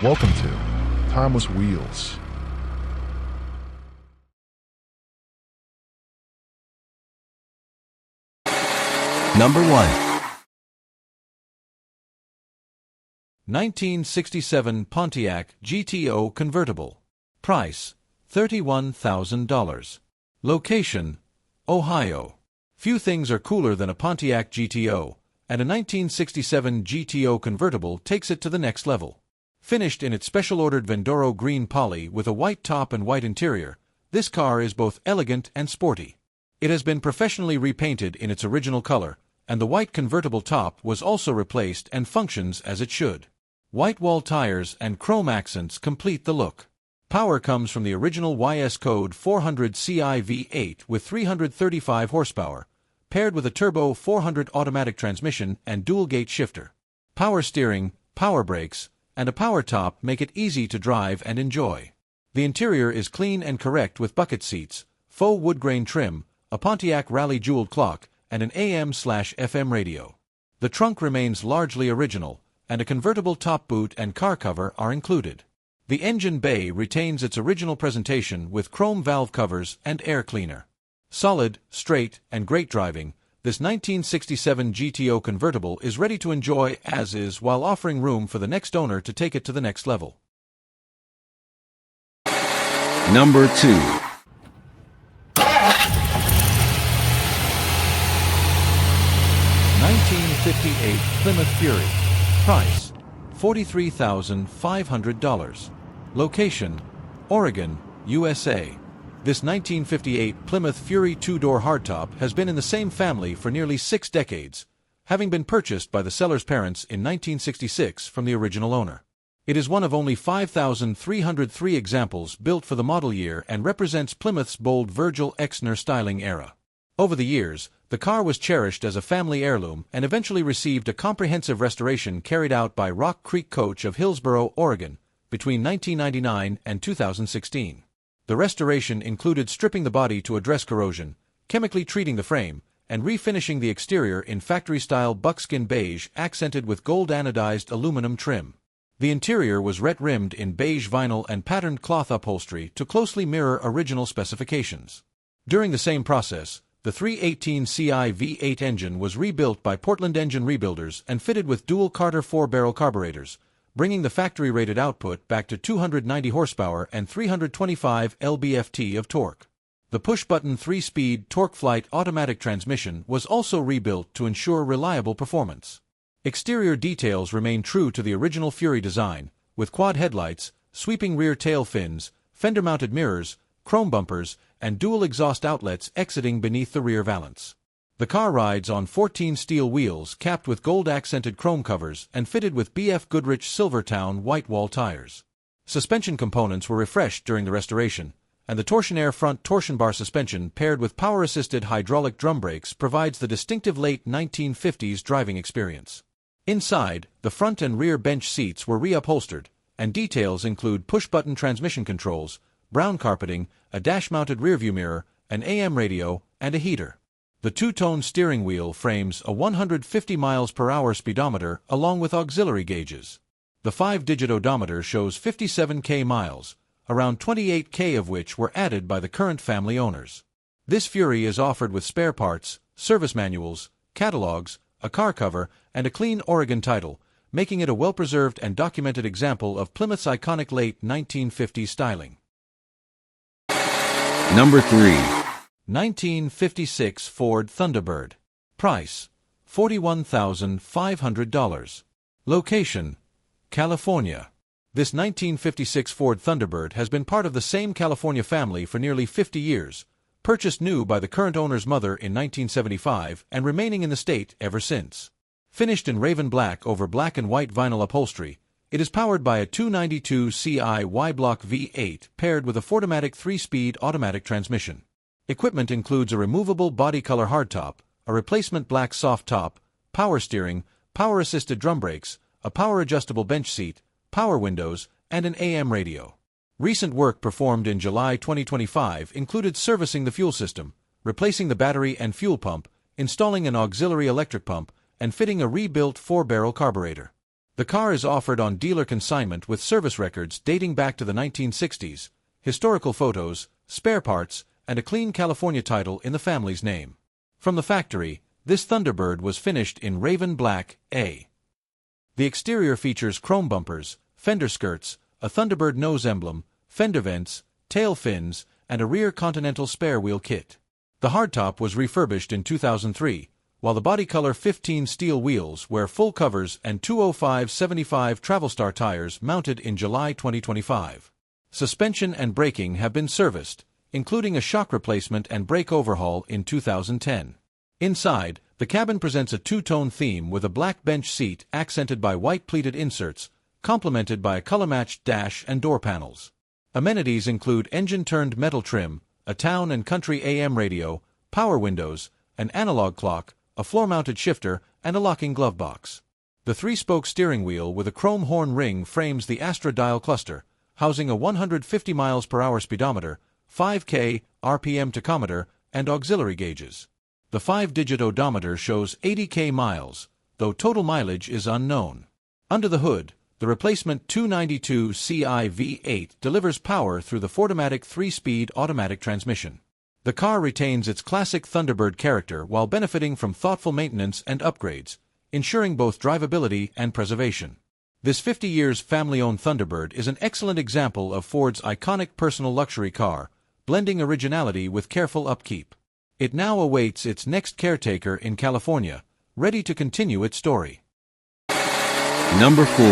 Welcome to Timeless Wheels. Number 1. 1967 Pontiac GTO convertible. Price $31,000. Location Ohio. Few things are cooler than a Pontiac GTO, and a 1967 GTO convertible takes it to the next level. Finished in its special-ordered Vendoro green poly with a white top and white interior, this car is both elegant and sporty. It has been professionally repainted in its original color, and the white convertible top was also replaced and functions as it should. White wall tires and chrome accents complete the look. Power comes from the original YS Code 400 Ci V8 with 335 horsepower, paired with a turbo 400 automatic transmission and dual-gate shifter. Power steering, power brakes, and a power top make it easy to drive and enjoy. The interior is clean and correct with bucket seats, faux wood grain trim, a Pontiac Rally jeweled clock, and an AM/FM radio. The trunk remains largely original, and a convertible top boot and car cover are included. The engine bay retains its original presentation with chrome valve covers and air cleaner. Solid, straight, and great driving, this 1967 GTO convertible is ready to enjoy as is while offering room for the next owner to take it to the next level. Number 2. 1958 Plymouth Fury. Price $43,500. Location Oregon, USA. This 1958 Plymouth Fury two-door hardtop has been in the same family for nearly 6 decades, having been purchased by the seller's parents in 1966 from the original owner. It is one of only 5,303 examples built for the model year and represents Plymouth's bold Virgil Exner styling era. Over the years, the car was cherished as a family heirloom and eventually received a comprehensive restoration carried out by Rock Creek Coach of Hillsboro, Oregon, between 1999 and 2016. The restoration included stripping the body to address corrosion, chemically treating the frame, and refinishing the exterior in factory-style buckskin beige accented with gold anodized aluminum trim. The interior was ret-rimmed in beige vinyl and patterned cloth upholstery to closely mirror original specifications. During the same process, the 318 Ci V8 engine was rebuilt by Portland Engine Rebuilders and fitted with dual Carter 4-barrel carburetors, bringing the factory-rated output back to 290 horsepower and 325 lb-ft of torque. The push-button 3-speed TorqueFlite automatic transmission was also rebuilt to ensure reliable performance. Exterior details remain true to the original Fury design, with quad headlights, sweeping rear tail fins, fender-mounted mirrors, chrome bumpers, and dual exhaust outlets exiting beneath the rear valance. The car rides on 14 steel wheels capped with gold-accented chrome covers and fitted with BF Goodrich Silvertown white wall tires. Suspension components were refreshed during the restoration, and the Torsionaire front torsion bar suspension paired with power-assisted hydraulic drum brakes provides the distinctive late 1950s driving experience. Inside, the front and rear bench seats were reupholstered, and details include push-button transmission controls, brown carpeting, a dash-mounted rearview mirror, an AM radio, and a heater. The two-tone steering wheel frames a 150 mph speedometer along with auxiliary gauges. The 5-digit odometer shows 57k miles, around 28k of which were added by the current family owners. This Fury is offered with spare parts, service manuals, catalogs, a car cover, and a clean Oregon title, making it a well-preserved and documented example of Plymouth's iconic late 1950s styling. Number 3. 1956 Ford Thunderbird. Price $41,500. Location California. This 1956 Ford Thunderbird has been part of the same California family for nearly 50 years, purchased new by the current owner's mother in 1975 and remaining in the state ever since. Finished in raven black over black and white vinyl upholstery, it is powered by a 292 Ci Y-Block V8 paired with a Fordomatic 3-speed automatic transmission. Equipment includes a removable body color hardtop, a replacement black soft top, power steering, power-assisted drum brakes, a power-adjustable bench seat, power windows, and an AM radio. Recent work performed in July 2025 included servicing the fuel system, replacing the battery and fuel pump, installing an auxiliary electric pump, and fitting a rebuilt 4-barrel carburetor. The car is offered on dealer consignment with service records dating back to the 1960s, historical photos, spare parts, and a clean California title in the family's name. From the factory, this Thunderbird was finished in Raven Black A. The exterior features chrome bumpers, fender skirts, a Thunderbird nose emblem, fender vents, tail fins, and a rear Continental spare wheel kit. The hardtop was refurbished in 2003, while the body color 15 steel wheels wear full covers and 205/75 Travelstar tires mounted in July 2025. Suspension and braking have been serviced, including a shock replacement and brake overhaul in 2010. Inside, the cabin presents a two-tone theme with a black bench seat accented by white pleated inserts, complemented by color-matched dash and door panels. Amenities include engine-turned metal trim, a town and country AM radio, power windows, an analog clock, a floor-mounted shifter, and a locking glove box. The three-spoke steering wheel with a chrome horn ring frames the Astra dial cluster, housing a 150 mph speedometer, 5K RPM tachometer, and auxiliary gauges. The 5-digit odometer shows 80K miles, though total mileage is unknown. Under the hood, the replacement 292 Ci V8 delivers power through the Fordomatic 3-speed automatic transmission. The car retains its classic Thunderbird character while benefiting from thoughtful maintenance and upgrades, ensuring both drivability and preservation. This 50 years family-owned Thunderbird is an excellent example of Ford's iconic personal luxury car, blending originality with careful upkeep. It now awaits its next caretaker in California, ready to continue its story. Number 4.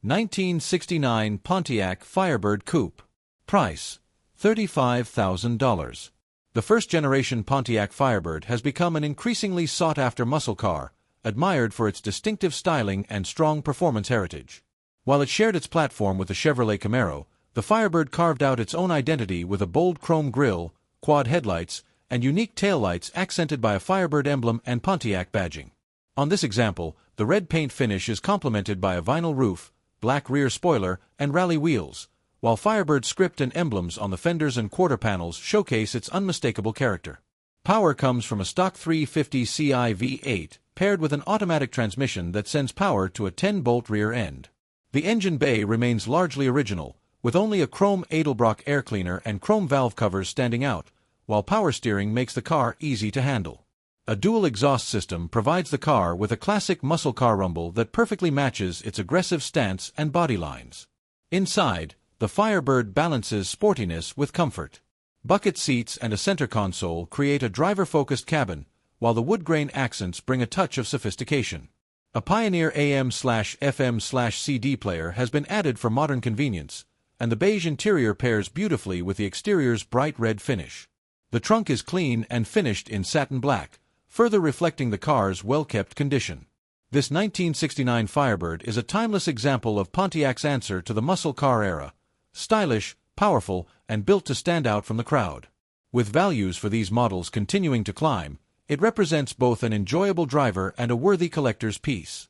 1969 Pontiac Firebird Coupe. Price: $35,000. The first-generation Pontiac Firebird has become an increasingly sought-after muscle car, admired for its distinctive styling and strong performance heritage. While it shared its platform with the Chevrolet Camaro, the Firebird carved out its own identity with a bold chrome grille, quad headlights, and unique taillights accented by a Firebird emblem and Pontiac badging. On this example, the red paint finish is complemented by a vinyl roof, black rear spoiler, and rally wheels, while Firebird script and emblems on the fenders and quarter panels showcase its unmistakable character. Power comes from a stock 350 Ci V8, paired with an automatic transmission that sends power to a 10-bolt rear end. The engine bay remains largely original, with only a chrome Edelbrock air cleaner and chrome valve covers standing out, while power steering makes the car easy to handle. A dual exhaust system provides the car with a classic muscle car rumble that perfectly matches its aggressive stance and body lines. Inside, the Firebird balances sportiness with comfort. Bucket seats and a center console create a driver-focused cabin, while the wood-grain accents bring a touch of sophistication. A Pioneer AM/FM/CD player has been added for modern convenience, and the beige interior pairs beautifully with the exterior's bright red finish. The trunk is clean and finished in satin black, further reflecting the car's well-kept condition. This 1969 Firebird is a timeless example of Pontiac's answer to the muscle car era: stylish, powerful, and built to stand out from the crowd. With values for these models continuing to climb, it represents both an enjoyable driver and a worthy collector's piece.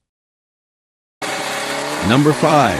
Number 5.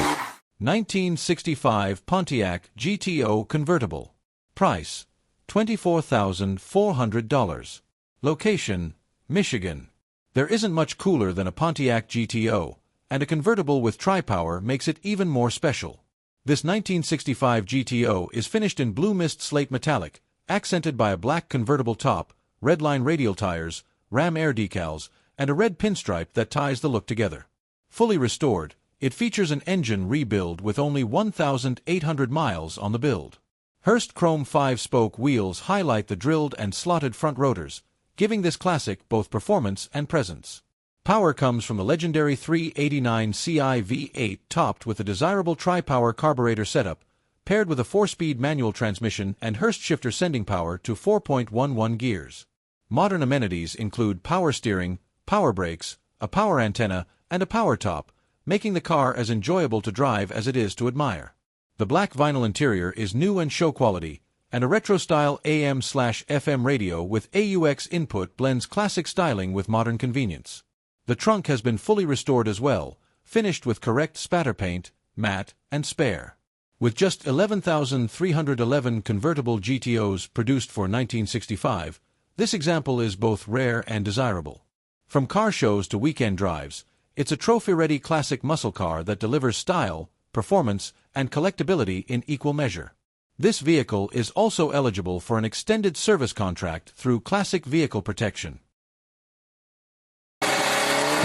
1965 Pontiac GTO Convertible. Price: $24,400. Location: Michigan. There isn't much cooler than a Pontiac GTO, and a convertible with tri-power makes it even more special. This 1965 GTO is finished in blue mist slate metallic, accented by a black convertible top, red line radial tires, Ram Air decals, and a red pinstripe that ties the look together. Fully restored, it features an engine rebuild with only 1,800 miles on the build. Hurst chrome 5-spoke wheels highlight the drilled and slotted front rotors, giving this classic both performance and presence. Power comes from the legendary 389 Ci V8 topped with a desirable tri-power carburetor setup, paired with a 4-speed manual transmission and Hurst shifter sending power to 4.11 gears. Modern amenities include power steering, power brakes, a power antenna, and a power top, making the car as enjoyable to drive as it is to admire. The black vinyl interior is new and show quality, and a retro-style AM/FM radio with AUX input blends classic styling with modern convenience. The trunk has been fully restored as well, finished with correct spatter paint, matte, and spare. With just 11,311 convertible GTOs produced for 1965, this example is both rare and desirable. From car shows to weekend drives, It's a trophy-ready classic muscle car that delivers style, performance, and collectability in equal measure. This vehicle is also eligible for an extended service contract through Classic Vehicle Protection.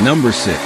Number 6.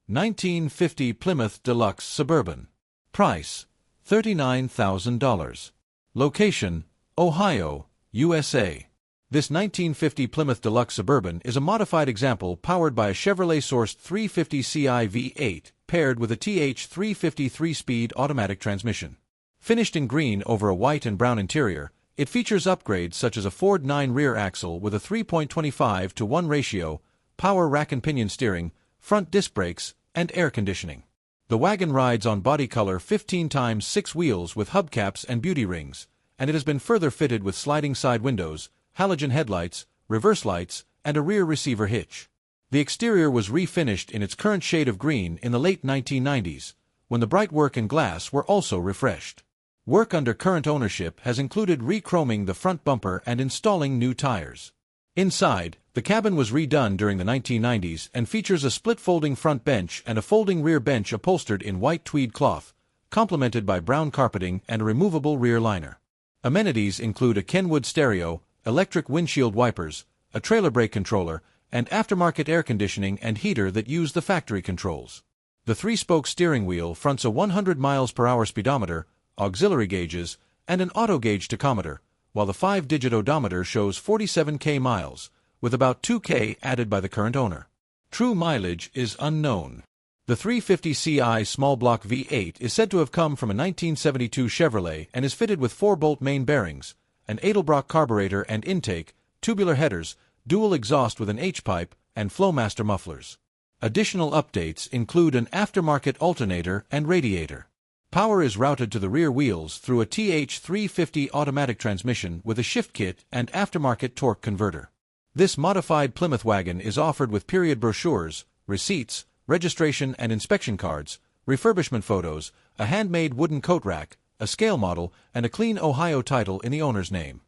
1950 Plymouth Deluxe Suburban. Price, $39,000. Location, Ohio, USA. This 1950 Plymouth Deluxe Suburban is a modified example powered by a Chevrolet-sourced 350 Ci V8 paired with a TH350 3-speed automatic transmission. Finished in green over a white and brown interior, it features upgrades such as a Ford 9 rear axle with a 3.25:1 ratio, power rack and pinion steering, front disc brakes, and air conditioning. The wagon rides on body color 15x6 wheels with hubcaps and beauty rings, and it has been further fitted with sliding side windows, halogen headlights, reverse lights, and a rear receiver hitch. The exterior was refinished in its current shade of green in the late 1990s, when the bright work and glass were also refreshed. Work under current ownership has included re-chroming the front bumper and installing new tires. Inside, the cabin was redone during the 1990s and features a split-folding front bench and a folding rear bench upholstered in white tweed cloth, complemented by brown carpeting and a removable rear liner. Amenities include a Kenwood stereo, electric windshield wipers, a trailer brake controller, and aftermarket air conditioning and heater that use the factory controls. The 3-spoke steering wheel fronts a 100 mph speedometer, auxiliary gauges, and an auto-gauge tachometer, while the 5-digit odometer shows 47 miles, with about 2 added by the current owner. True mileage is unknown. The 350 Ci small block V8 is said to have come from a 1972 Chevrolet and is fitted with 4-bolt main bearings, an Edelbrock carburetor and intake, tubular headers, dual exhaust with an H-pipe, and Flowmaster mufflers. Additional updates include an aftermarket alternator and radiator. Power is routed to the rear wheels through a TH350 automatic transmission with a shift kit and aftermarket torque converter. This modified Plymouth wagon is offered with period brochures, receipts, registration and inspection cards, refurbishment photos, a handmade wooden coat rack, a scale model, and a clean Ohio title in the owner's name.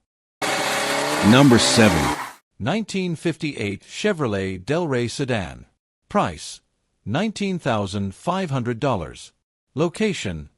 Number 7. 1958 Chevrolet Del Rey Sedan. Price, $19,500. Location,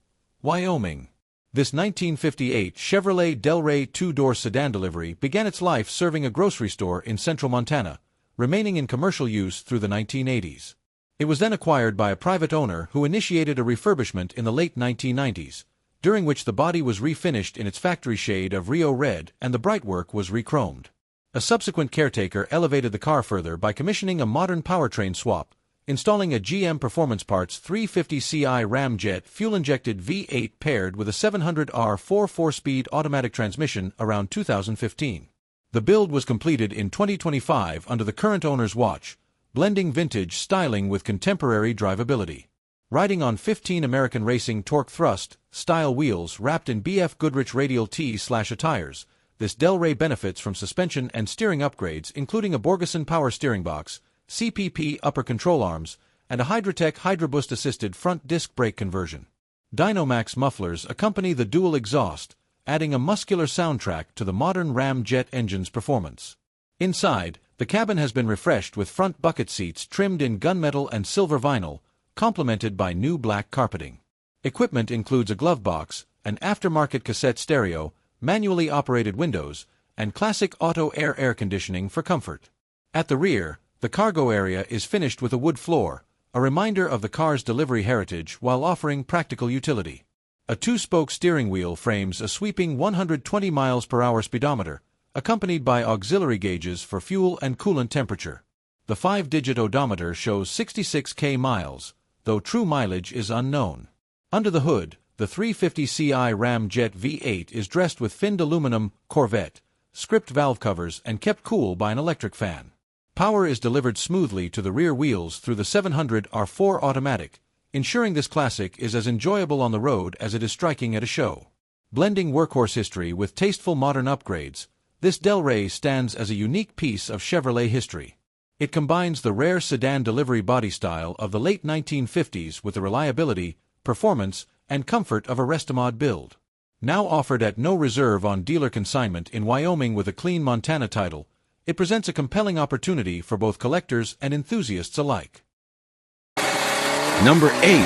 Wyoming. This 1958 Chevrolet Del Rey 2-door sedan delivery began its life serving a grocery store in central Montana, remaining in commercial use through the 1980s. It was then acquired by a private owner who initiated a refurbishment in the late 1990s, during which the body was refinished in its factory shade of Rio Red and the brightwork was re-chromed. A subsequent caretaker elevated the car further by commissioning a modern powertrain swap, installing a GM Performance Parts 350 Ci Ramjet fuel-injected V8 paired with a 700R 4-4-speed automatic transmission around 2015. The build was completed in 2025 under the current owner's watch, blending vintage styling with contemporary drivability. Riding on 15 American Racing Torque Thrust style wheels wrapped in BF Goodrich Radial T/A tires, this Del Rey benefits from suspension and steering upgrades including a Borgeson power steering box, CPP upper control arms, and a Hydratec HydraBoost assisted front disc brake conversion. Dynomax mufflers accompany the dual exhaust, adding a muscular soundtrack to the modern Ram jet engine's performance. Inside, the cabin has been refreshed with front bucket seats trimmed in gunmetal and silver vinyl, complemented by new black carpeting. Equipment includes a glove box, an aftermarket cassette stereo, manually operated windows, and classic auto air conditioning for comfort. At the rear, the cargo area is finished with a wood floor, a reminder of the car's delivery heritage while offering practical utility. A 2-spoke steering wheel frames a sweeping 120 mph speedometer, accompanied by auxiliary gauges for fuel and coolant temperature. The 5-digit odometer shows 66 miles, though true mileage is unknown. Under the hood, the 350 Ci Ramjet V8 is dressed with finned aluminum Corvette, script valve covers and kept cool by an electric fan. Power is delivered smoothly to the rear wheels through the 700R4 automatic, ensuring this classic is as enjoyable on the road as it is striking at a show. Blending workhorse history with tasteful modern upgrades, this Del Rey stands as a unique piece of Chevrolet history. It combines the rare sedan delivery body style of the late 1950s with the reliability, performance, and comfort of a Restomod build. Now offered at no reserve on dealer consignment in Wyoming with a clean Montana title, it presents a compelling opportunity for both collectors and enthusiasts alike. Number 8.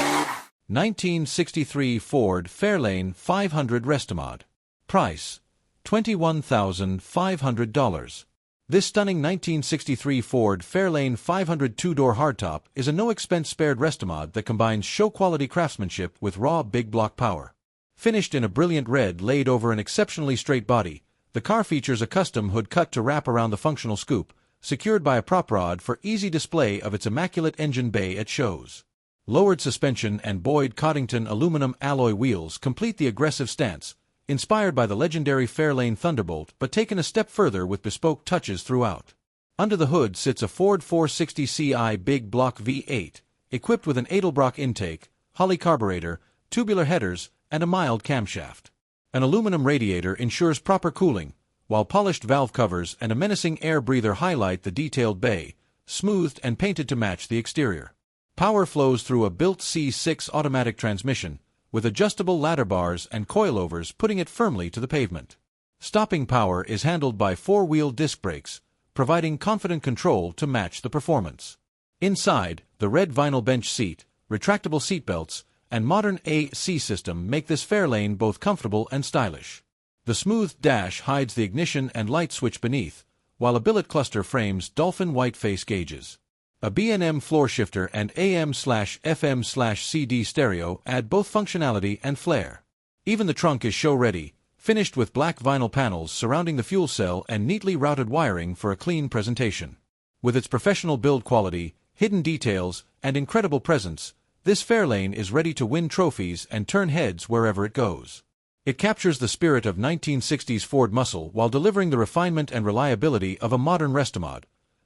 1963 Ford Fairlane 500 Restomod. Price, $21,500. This stunning 1963 Ford Fairlane 500 two-door hardtop is a no-expense spared Restomod that combines show-quality craftsmanship with raw big block power. Finished in a brilliant red laid over an exceptionally straight body, the car features a custom hood cut to wrap around the functional scoop, secured by a prop rod for easy display of its immaculate engine bay at shows. Lowered suspension and Boyd Coddington aluminum alloy wheels complete the aggressive stance, inspired by the legendary Fairlane Thunderbolt but taken a step further with bespoke touches throughout. Under the hood sits a Ford 460 Ci big block V8, equipped with an Edelbrock intake, Holley carburetor, tubular headers, and a mild camshaft. An aluminum radiator ensures proper cooling, while polished valve covers and a menacing air breather highlight the detailed bay, smoothed and painted to match the exterior. Power flows through a built C6 automatic transmission, with adjustable ladder bars and coilovers putting it firmly to the pavement. Stopping power is handled by four-wheel disc brakes, providing confident control to match the performance. Inside, the red vinyl bench seat, retractable seatbelts, and modern AC system make this Fairlane both comfortable and stylish. The smooth dash hides the ignition and light switch beneath, while a billet cluster frames dolphin white face gauges. A B&M floor shifter and AM/FM/CD stereo add both functionality and flair. Even the trunk is show-ready, finished with black vinyl panels surrounding the fuel cell and neatly routed wiring for a clean presentation. With its professional build quality, hidden details, and incredible presence, this Fairlane is ready to win trophies and turn heads wherever it goes. It captures the spirit of 1960s Ford muscle while delivering the refinement and reliability of a modern Restomod,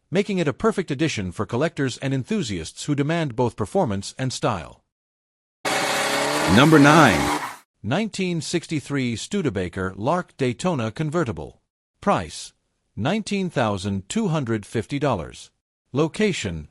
making it a perfect addition for collectors and enthusiasts who demand both performance and style. Number 9. 1963 Studebaker Lark Daytona Convertible. Price, $19,250. Location,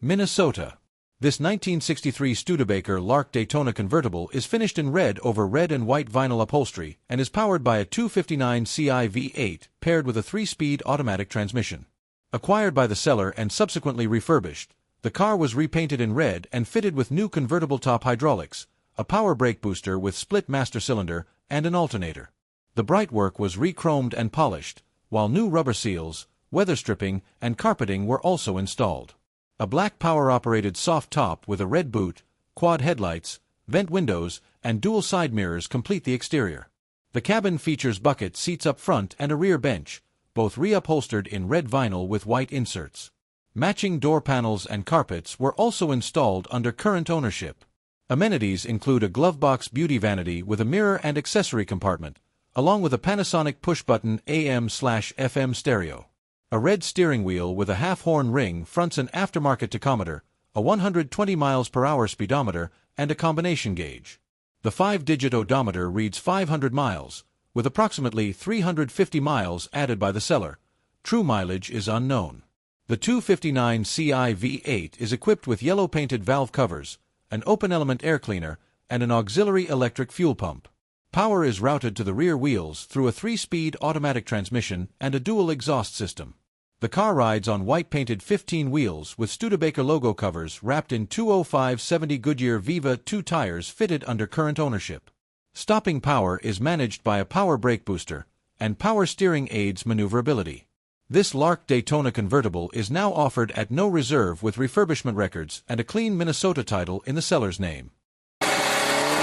Minnesota. This 1963 Studebaker Lark Daytona Convertible is finished in red over red and white vinyl upholstery and is powered by a 259 Ci V8 paired with a 3-speed automatic transmission. Acquired by the seller and subsequently refurbished, the car was repainted in red and fitted with new convertible top hydraulics, a power brake booster with split master cylinder, and an alternator. The brightwork was re-chromed and polished, while new rubber seals, weather stripping, and carpeting were also installed. A black power-operated soft top with a red boot, quad headlights, vent windows, and dual side mirrors complete the exterior. The cabin features bucket seats up front and a rear bench, both reupholstered in red vinyl with white inserts. Matching door panels and carpets were also installed under current ownership. Amenities include a glovebox beauty vanity with a mirror and accessory compartment, along with a Panasonic push-button AM/FM stereo. A red steering wheel with a half-horn ring fronts an aftermarket tachometer, a 120 mph speedometer, and a combination gauge. The 5-digit odometer reads 500 miles, with approximately 350 miles added by the seller. True mileage is unknown. The 259 Ci V8 is equipped with yellow-painted valve covers, an open-element air cleaner, and an auxiliary electric fuel pump. Power is routed to the rear wheels through a 3-speed automatic transmission and a dual exhaust system. The car rides on white-painted 15 wheels with Studebaker logo covers wrapped in 205/70 Goodyear Viva 2 tires fitted under current ownership. Stopping power is managed by a power brake booster, and power steering aids maneuverability. This Lark Daytona convertible is now offered at no reserve with refurbishment records and a clean Minnesota title in the seller's name.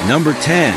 Number 10.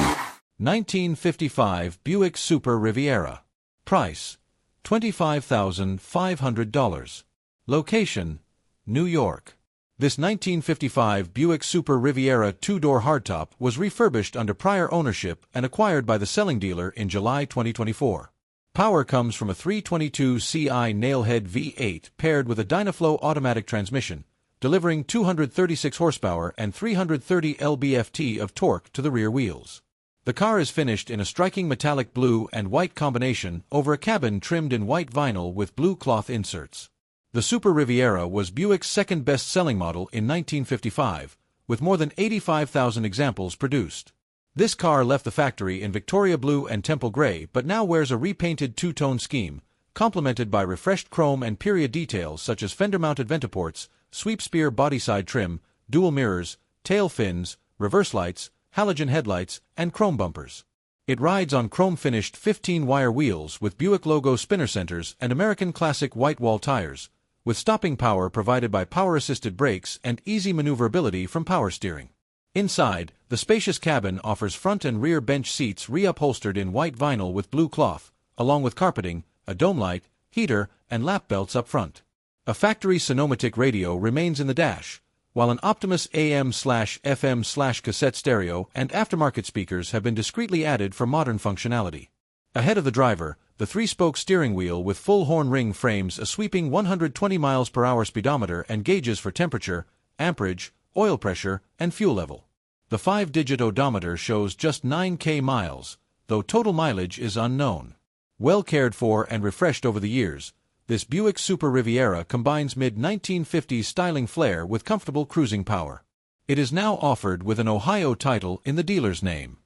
1955 Buick Super Riviera. Price, $25,500. Location, New York. This 1955 Buick Super Riviera two-door hardtop was refurbished under prior ownership and acquired by the selling dealer in July 2024. Power comes from a 322 Ci Nailhead V8 paired with a Dynaflow automatic transmission, delivering 236 horsepower and 330 lb-ft of torque to the rear wheels. The car is finished in a striking metallic blue and white combination over a cabin trimmed in white vinyl with blue cloth inserts. The Super Riviera was Buick's second best-selling model in 1955, with more than 85,000 examples produced. This car left the factory in Victoria Blue and Temple Gray but now wears a repainted two-tone scheme, complemented by refreshed chrome and period details such as fender-mounted ventiports, sweep spear bodyside trim, dual mirrors, tail fins, reverse lights, halogen headlights, and chrome bumpers. It rides on chrome-finished 15-wire wheels with Buick logo spinner centers and American Classic white wall tires, with stopping power provided by power-assisted brakes and easy maneuverability from power steering. Inside, the spacious cabin offers front and rear bench seats reupholstered in white vinyl with blue cloth, along with carpeting, a dome light, heater, and lap belts up front. A factory Sonomatic radio remains in the dash, while an Optimus AM/FM/cassette stereo and aftermarket speakers have been discreetly added for modern functionality. Ahead of the driver, the three-spoke steering wheel with full horn ring frames a sweeping 120 mph speedometer and gauges for temperature, amperage, oil pressure, and fuel level. The 5-digit odometer shows just 9,000 miles, though total mileage is unknown. Well cared for and refreshed over the years, this Buick Super Riviera combines mid-1950s styling flair with comfortable cruising power. It is now offered with an Ohio title in the dealer's name.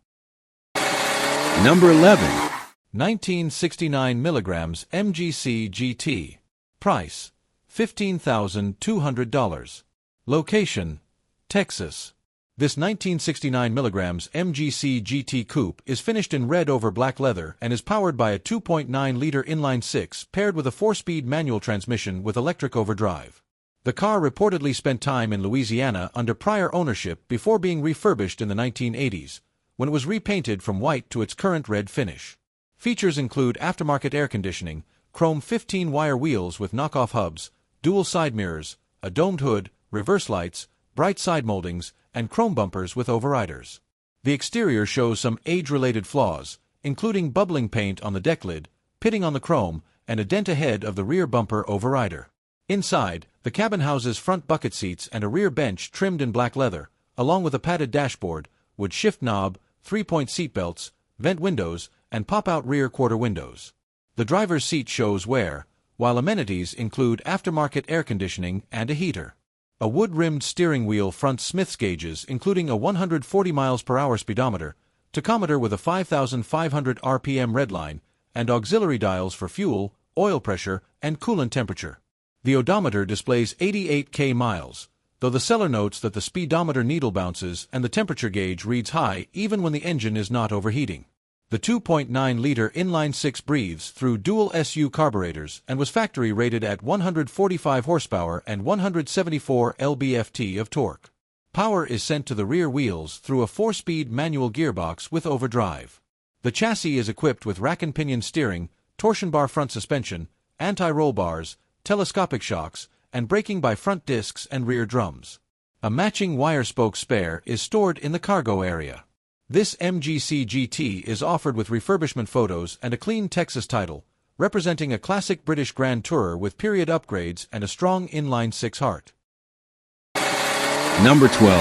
Number 11. 1969 milligrams MGC GT. Price, $15,200. Location, Texas. This 1969 milligrams MGC GT Coupe is finished in red over black leather and is powered by a 2.9-liter inline-six paired with a 4-speed manual transmission with electric overdrive. The car reportedly spent time in Louisiana under prior ownership before being refurbished in the 1980s, when it was repainted from white to its current red finish. Features include aftermarket air conditioning, chrome 15-wire wheels with knockoff hubs, dual side mirrors, a domed hood, reverse lights, bright side moldings, and chrome bumpers with overriders. The exterior shows some age-related flaws, including bubbling paint on the deck lid, pitting on the chrome, and a dent ahead of the rear bumper overrider. Inside, the cabin houses front bucket seats and a rear bench trimmed in black leather, along with a padded dashboard, wood shift knob, 3-point seat belts, vent windows, and pop-out rear quarter windows. The driver's seat shows wear, while amenities include aftermarket air conditioning and a heater. A wood-rimmed steering wheel fronts Smith's gauges including a 140 mph speedometer, tachometer with a 5,500 RPM redline, and auxiliary dials for fuel, oil pressure, and coolant temperature. The odometer displays 88,000 miles, though the seller notes that the speedometer needle bounces and the temperature gauge reads high even when the engine is not overheating. The 2.9-liter inline-six breathes through dual SU carburetors and was factory rated at 145 horsepower and 174 lb-ft of torque. Power is sent to the rear wheels through a 4-speed manual gearbox with overdrive. The chassis is equipped with rack and pinion steering, torsion bar front suspension, anti-roll bars, telescopic shocks, and braking by front discs and rear drums. A matching wire spoke spare is stored in the cargo area. This MGC GT is offered with refurbishment photos and a clean Texas title, representing a classic British Grand Tourer with period upgrades and a strong inline-six heart. Number 12.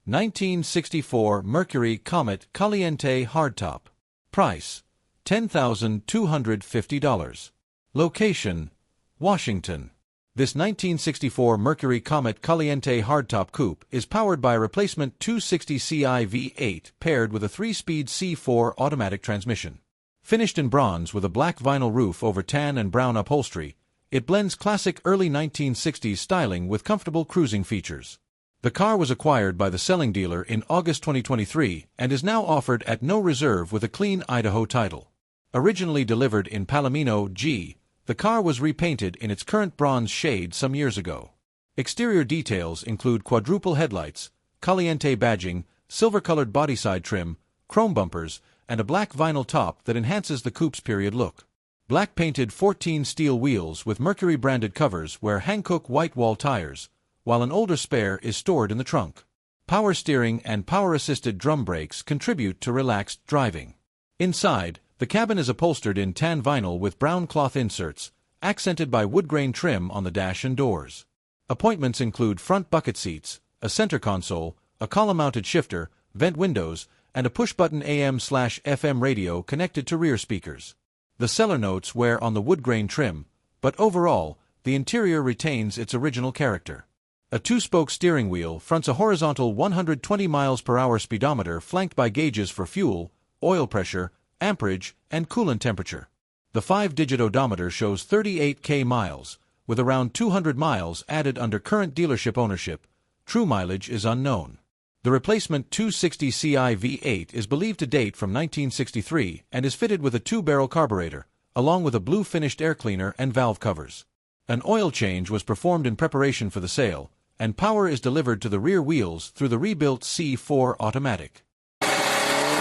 1964 Mercury Comet Caliente Hardtop. Price, $10,250. Location, Washington. This 1964 Mercury Comet Caliente Hardtop Coupe is powered by a replacement 260 Ci V8 paired with a 3-speed C4 automatic transmission. Finished in bronze with a black vinyl roof over tan and brown upholstery, it blends classic early 1960s styling with comfortable cruising features. The car was acquired by the selling dealer in August 2023 and is now offered at no reserve with a clean Idaho title. Originally delivered in Palomino G, the car was repainted in its current bronze shade some years ago. Exterior details include quadruple headlights, Caliente badging, silver-colored bodyside trim, chrome bumpers, and a black vinyl top that enhances the coupe's period look. Black-painted 14 steel wheels with Mercury-branded covers wear Hankook white wall tires, while an older spare is stored in the trunk. Power steering and power-assisted drum brakes contribute to relaxed driving. Inside, the cabin is upholstered in tan vinyl with brown cloth inserts, accented by wood grain trim on the dash and doors. Appointments include front bucket seats, a center console, a column-mounted shifter, vent windows, and a push-button AM/FM radio connected to rear speakers. The seller notes wear on the wood grain trim, but overall, the interior retains its original character. A 2-spoke steering wheel fronts a horizontal 120 mph speedometer flanked by gauges for fuel, oil pressure, amperage, and coolant temperature. The 5-digit odometer shows 38,000 miles, with around 200 miles added under current dealership ownership. True mileage is unknown. The replacement 260 Ci V8 is believed to date from 1963 and is fitted with a 2-barrel carburetor, along with a blue finished air cleaner and valve covers. An oil change was performed in preparation for the sale, and power is delivered to the rear wheels through the rebuilt C4 automatic.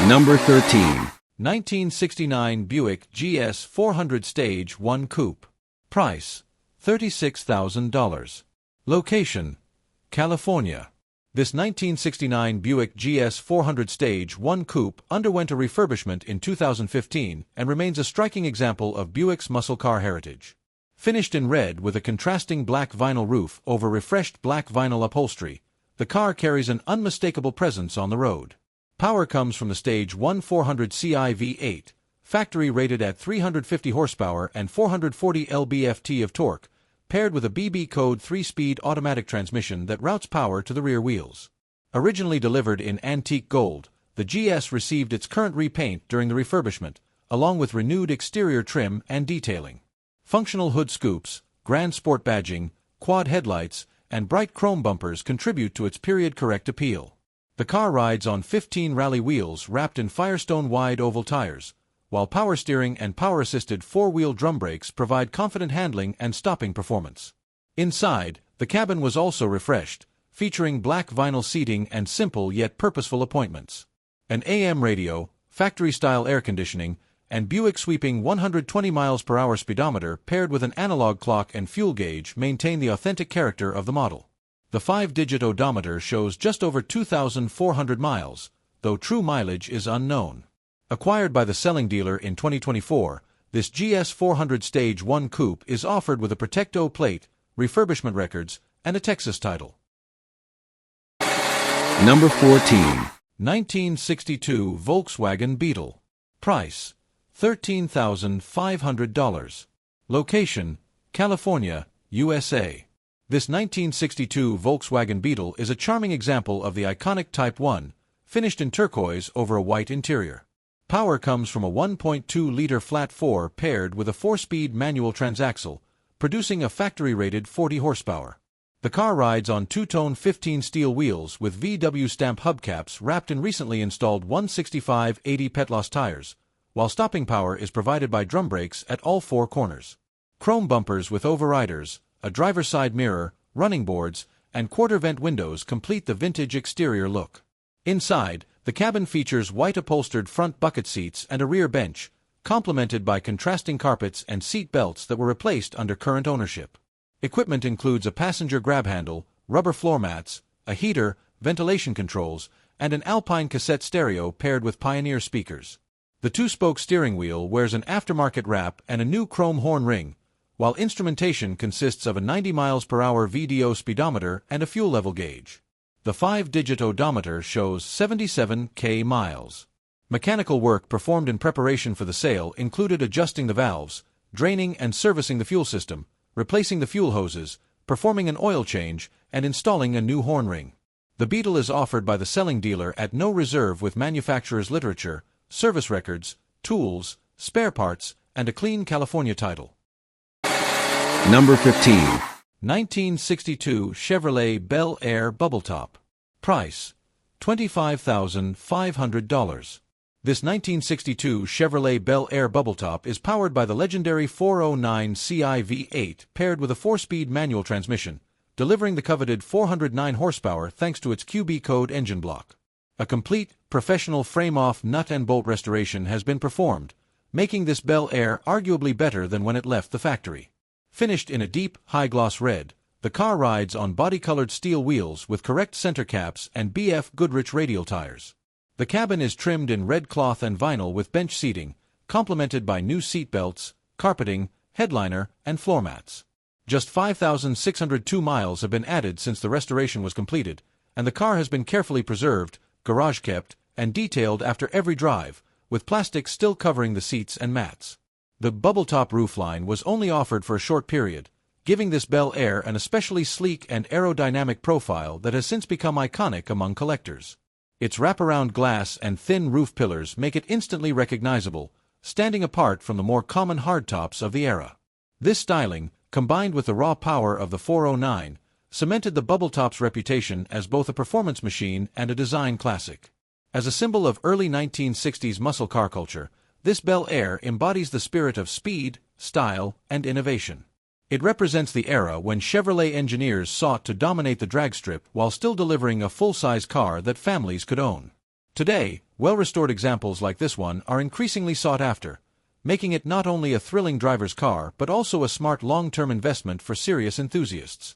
Number 13. 1969 Buick GS 400 Stage 1 Coupe. Price, $36,000. Location, California. This 1969 Buick GS 400 Stage 1 Coupe underwent a refurbishment in 2015 and remains a striking example of Buick's muscle car heritage. Finished in red with a contrasting black vinyl roof over refreshed black vinyl upholstery, the car carries an unmistakable presence on the road. Power comes from the Stage 1 400 Ci V8, factory rated at 350 horsepower and 440 lb-ft of torque, paired with a BB code 3-speed automatic transmission that routes power to the rear wheels. Originally delivered in antique gold, the GS received its current repaint during the refurbishment, along with renewed exterior trim and detailing. Functional hood scoops, Grand Sport badging, quad headlights, and bright chrome bumpers contribute to its period-correct appeal. The car rides on 15 rally wheels wrapped in Firestone wide oval tires, while power steering and power-assisted 4-wheel drum brakes provide confident handling and stopping performance. Inside, the cabin was also refreshed, featuring black vinyl seating and simple yet purposeful appointments. An AM radio, factory-style air conditioning, and Buick sweeping 120 mph speedometer paired with an analog clock and fuel gauge maintain the authentic character of the model. The 5-digit odometer shows just over 2,400 miles, though true mileage is unknown. Acquired by the selling dealer in 2024, this GS 400 Stage 1 Coupe is offered with a Protecto plate, refurbishment records, and a Texas title. Number 14. 1962 Volkswagen Beetle. Price, $13,500. Location, California, USA. This 1962 Volkswagen Beetle is a charming example of the iconic Type 1, finished in turquoise over a white interior. Power comes from a 1.2-liter flat 4 paired with a 4-speed manual transaxle, producing a factory-rated 40 horsepower. The car rides on two-tone 15 steel wheels with VW stamp hubcaps wrapped in recently installed 165/80 Petlos tires, while stopping power is provided by drum brakes at all 4 corners. Chrome bumpers with overriders, a driver's side mirror, running boards, and quarter-vent windows complete the vintage exterior look. Inside, the cabin features white upholstered front bucket seats and a rear bench, complemented by contrasting carpets and seat belts that were replaced under current ownership. Equipment includes a passenger grab handle, rubber floor mats, a heater, ventilation controls, and an Alpine cassette stereo paired with Pioneer speakers. The 2-spoke steering wheel wears an aftermarket wrap and a new chrome horn ring, while instrumentation consists of a 90 mph VDO speedometer and a fuel level gauge. The 5-digit odometer shows 77,000 miles. Mechanical work performed in preparation for the sale included adjusting the valves, draining and servicing the fuel system, replacing the fuel hoses, performing an oil change, and installing a new horn ring. The Beetle is offered by the selling dealer at no reserve with manufacturer's literature, service records, tools, spare parts, and a clean California title. Number 15. 1962 Chevrolet Bel Air Bubble Top. Price, $25,500. This 1962 Chevrolet Bel Air Bubble Top is powered by the legendary 409 Ci V8 paired with a 4-speed manual transmission, delivering the coveted 409 horsepower thanks to its QB code engine block. A complete, professional frame-off nut and bolt restoration has been performed, making this Bel Air arguably better than when it left the factory. Finished in a deep, high-gloss red, the car rides on body-colored steel wheels with correct center caps and BF Goodrich radial tires. The cabin is trimmed in red cloth and vinyl with bench seating, complemented by new seat belts, carpeting, headliner, and floor mats. Just 5,602 miles have been added since the restoration was completed, and the car has been carefully preserved, garage-kept, and detailed after every drive, with plastic still covering the seats and mats. The bubble-top roofline was only offered for a short period, giving this Bel Air an especially sleek and aerodynamic profile that has since become iconic among collectors. Its wraparound glass and thin roof pillars make it instantly recognizable, standing apart from the more common hardtops of the era. This styling, combined with the raw power of the 409, cemented the Bubble Top's reputation as both a performance machine and a design classic. As a symbol of early 1960s muscle car culture, this Bel Air embodies the spirit of speed, style, and innovation. It represents the era when Chevrolet engineers sought to dominate the drag strip while still delivering a full-size car that families could own. Today, well-restored examples like this one are increasingly sought after, making it not only a thrilling driver's car but also a smart long-term investment for serious enthusiasts.